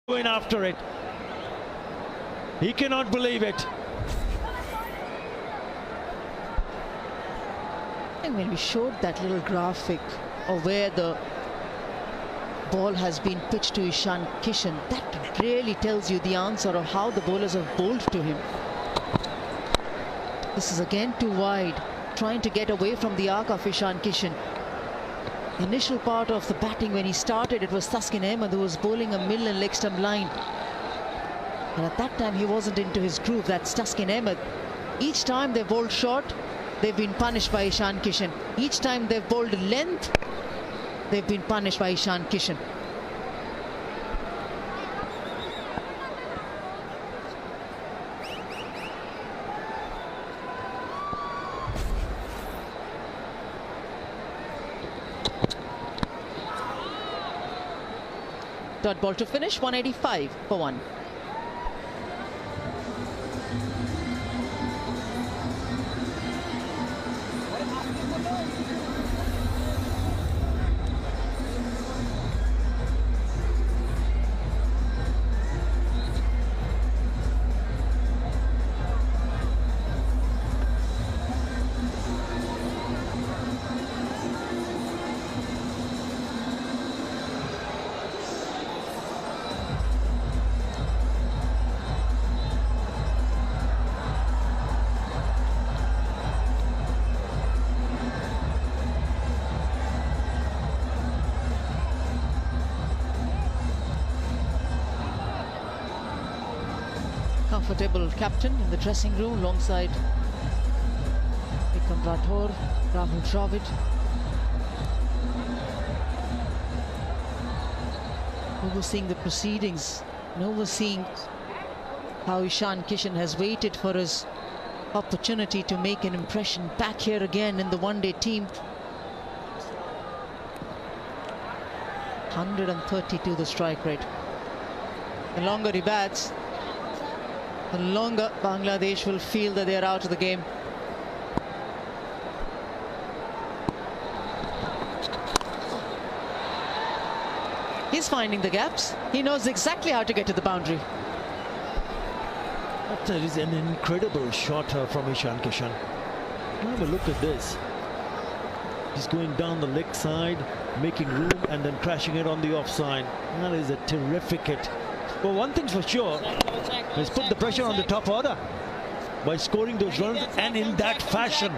going after it. He cannot believe it. And when we showed that little graphic of where the ball has been pitched to Ishan Kishan, that really tells you the answer of how the bowlers have bowled to him. This is again too wide, trying to get away from the arc of Ishan Kishan. The initial part of the batting when he started, it was Taskin Ahmed who was bowling a middle and leg stump line. And at that time he wasn't into his groove. That's Taskin Ahmed. Each time they bowled short, they've been punished by Ishan Kishan. Each time they've bowled length, they've been punished by Ishan Kishan. Dot ball to finish, 185 for 1. Comfortable captain in the dressing room alongside Vikram Rathore, Rahul Dravid. Overseeing the proceedings and overseeing how Ishan Kishan has waited for his opportunity to make an impression back here again in the one-day team. 132 the strike rate. The longer he bats, the longer Bangladesh will feel that they are out of the game. He's finding the gaps. He knows exactly how to get to the boundary. That is an incredible shot from Ishan Kishan. Have a look at this. He's going down the leg side, making room and then crashing it on the offside. That is a terrific hit. Well, one thing's for sure, he's put the pressure on the top order by scoring those runs, and in that fashion,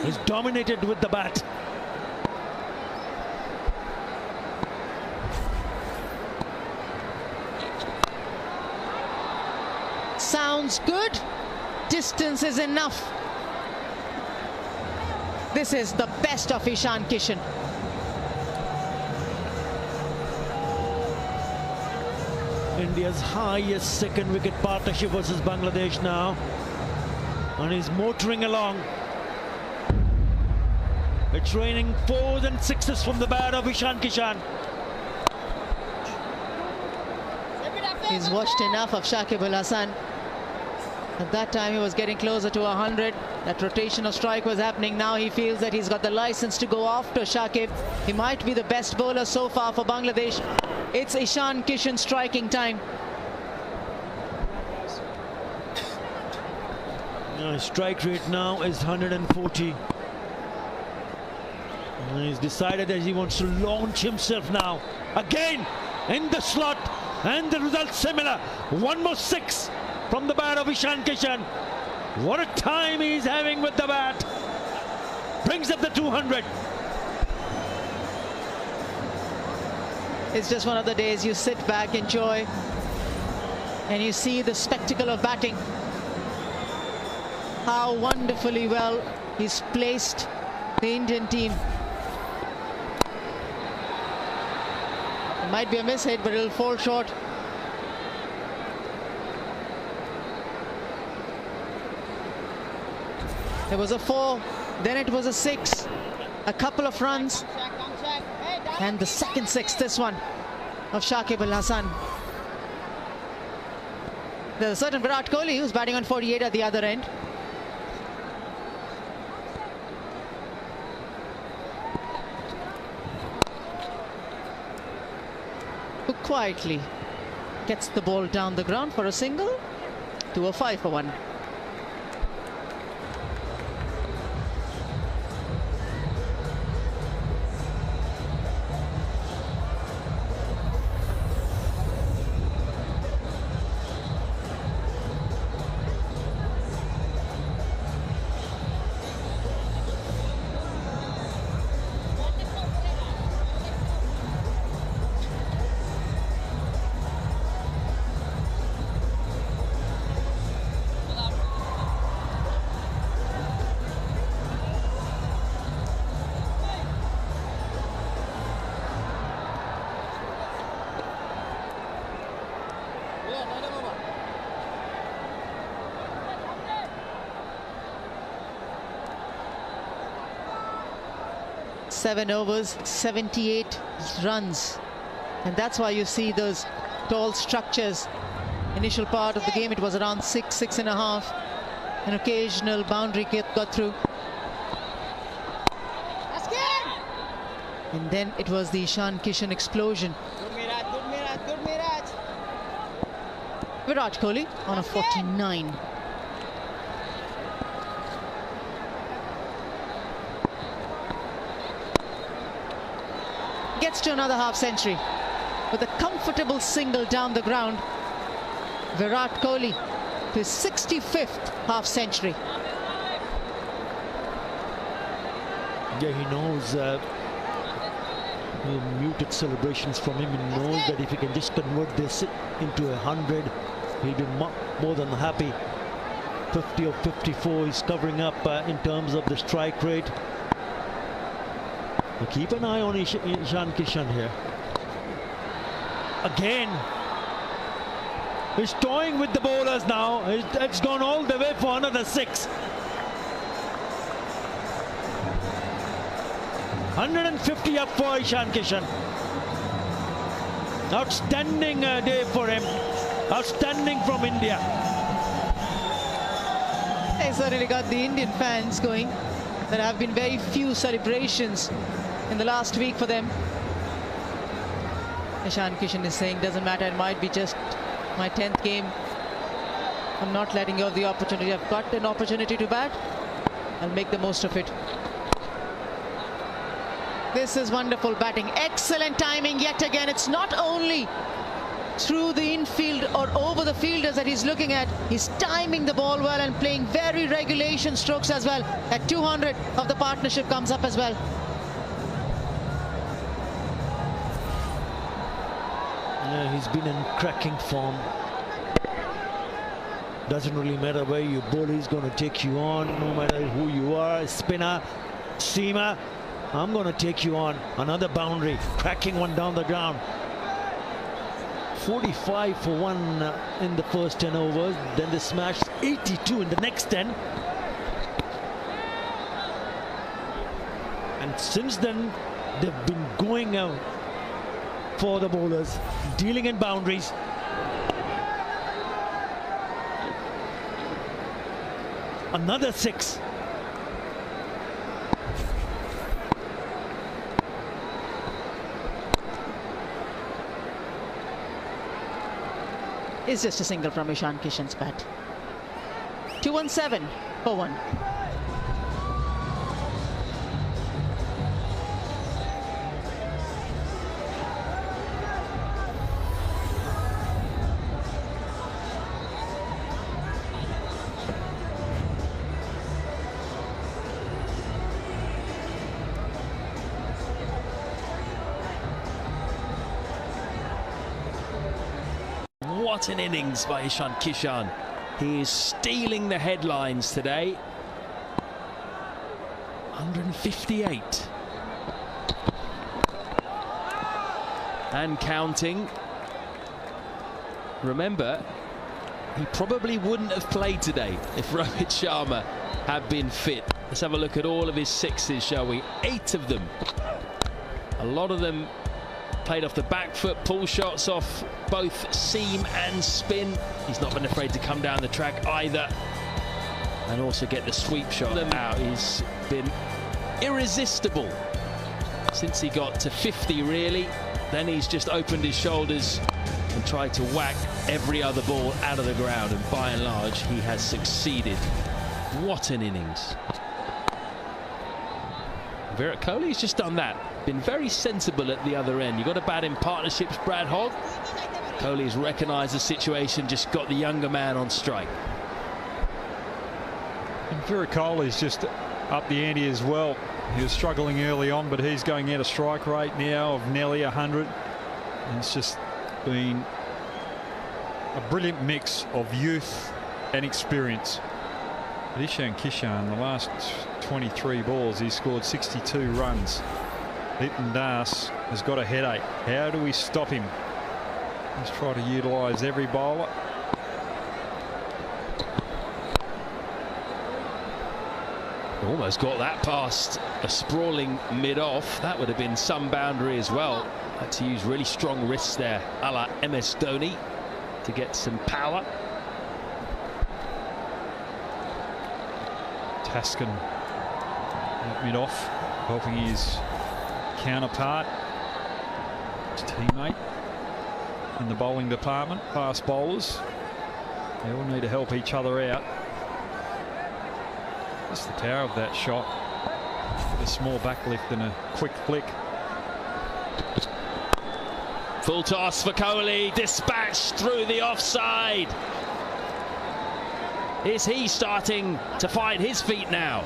he's dominated with the bat. Sounds good. Distance is enough. This is the best of Ishan Kishan. India's highest second wicket partnership versus Bangladesh now, and he's motoring along. It's raining 4s and 6s from the bat of Ishan Kishan. He's watched enough of Shakib Al Hasan. At that time he was getting closer to 100. That rotation of strike was happening. Now he feels that he's got the license to go after Shakib. He might be the best bowler so far for Bangladesh. It's Ishan Kishan striking time. His strike rate now is 140. And he's decided that he wants to launch himself now. Again in the slot, and the result similar. One more 6 from the bat of Ishan Kishan. What a time he's having with the bat. Brings up the 200. It's just one of the days you sit back, enjoy, and you see the spectacle of batting. How wonderfully well he's placed the Indian team. It might be a mishit, but it'll fall short. There was a 4, then it was a 6, a couple of runs, and the second 6, this one of Shakib Al Hasan. There's a certain Virat Kohli who's batting on 48 at the other end. Who quietly Gets the ball down the ground for a single. 205 for one. Seven overs, 78 runs, and that's why you see those tall structures. Initial part of the game it was around 6.5. An occasional boundary got through, and then it was the Ishan Kishan explosion. Virat Kohli on a 49. Gets to another half century with a comfortable single down the ground. Virat Kohli to his 65th half century. Yeah, he knows muted celebrations from him. He knows that if he can just convert this into 100, he'll be more than happy. 50 or 54 he's covering up in terms of the strike rate. We'll keep an eye on Ishan Kishan here. Again, he's toying with the bowlers now. It's gone all the way for another 6. 150 up for Ishan Kishan. Outstanding day for him. Outstanding from India. They certainly got the Indian fans going. There have been very few celebrations in the last week for them. Ishan Kishan is saying, doesn't matter, it might be just my 10th game. I'm not letting go of the opportunity. I've got an opportunity to bat. I'll make the most of it. This is wonderful batting. Excellent timing yet again. It's not only through the infield or over the fielders that he's looking at. He's timing the ball well and playing very regulation strokes as well. At 200 of the partnership comes up as well. Yeah, he's been in cracking form. Doesn't really matter where you bowl, he's going to take you on. No matter who you are, spinner, seamer, I'm going to take you on. Another boundary, cracking one down the ground. 45 for one in the first 10 overs. Then they smashed 82 in the next 10. And since then, they've been going out for the bowlers, dealing in boundaries. Another 6. It's just a single from Ishan Kishan's bat. 217 for one. What an innings by Ishan Kishan. He is stealing the headlines today. 158. And counting. Remember, he probably wouldn't have played today if Rohit Sharma had been fit. Let's have a look at all of his 6s, shall we? 8 of them. A lot of them played off the back foot, pull shots off both seam and spin. He's not been afraid to come down the track either, and also get the sweep shot out. He's been irresistible since he got to 50, really. Then he's just opened his shoulders and tried to whack every other ball out of the ground, and by and large he has succeeded. What an innings. Virat Kohli's just done that. Been very sensible at the other end. You've got to bat in partnerships, Brad Hogg. Kohli's recognised the situation, just got the younger man on strike. And Virat Kohli's just up the ante as well. He was struggling early on, but he's going at a strike rate now of nearly 100. And it's just been a brilliant mix of youth and experience. But Ishan Kishan, the last 23 balls, he scored 62 runs. Liton Das has got a headache. How do we stop him? Let's try to utilise every bowler. Almost got that past a sprawling mid-off. That would have been some boundary as well. Had to use really strong wrists there, a la MS Dhoni, to get some power. Taskin mid-off, helping his counterpart, his teammate in the bowling department. Fast bowlers, they all need to help each other out. Just the power of that shot, with a small backlift and a quick flick. Full toss for Kohli, dispatched through the offside. Is he starting to find his feet now?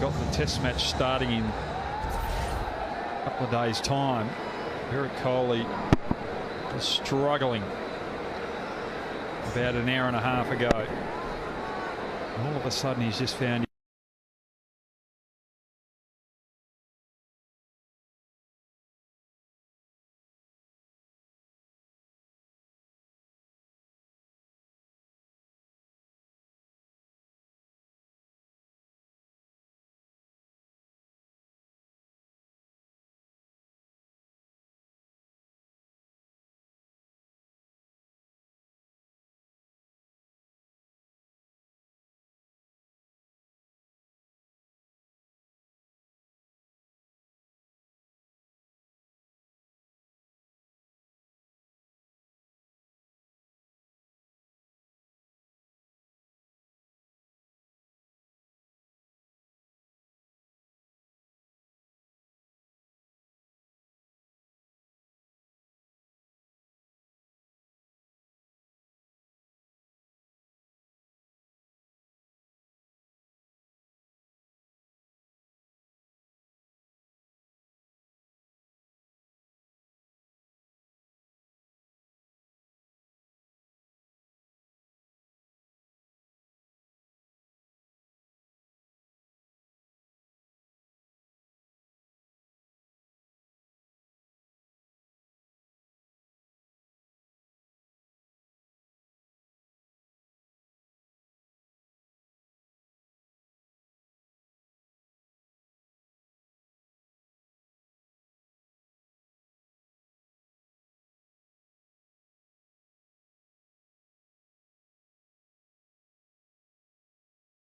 Got the test match starting in a couple of days' time. Virat Kohli was struggling about an hour and a half ago. And all of a sudden he's just found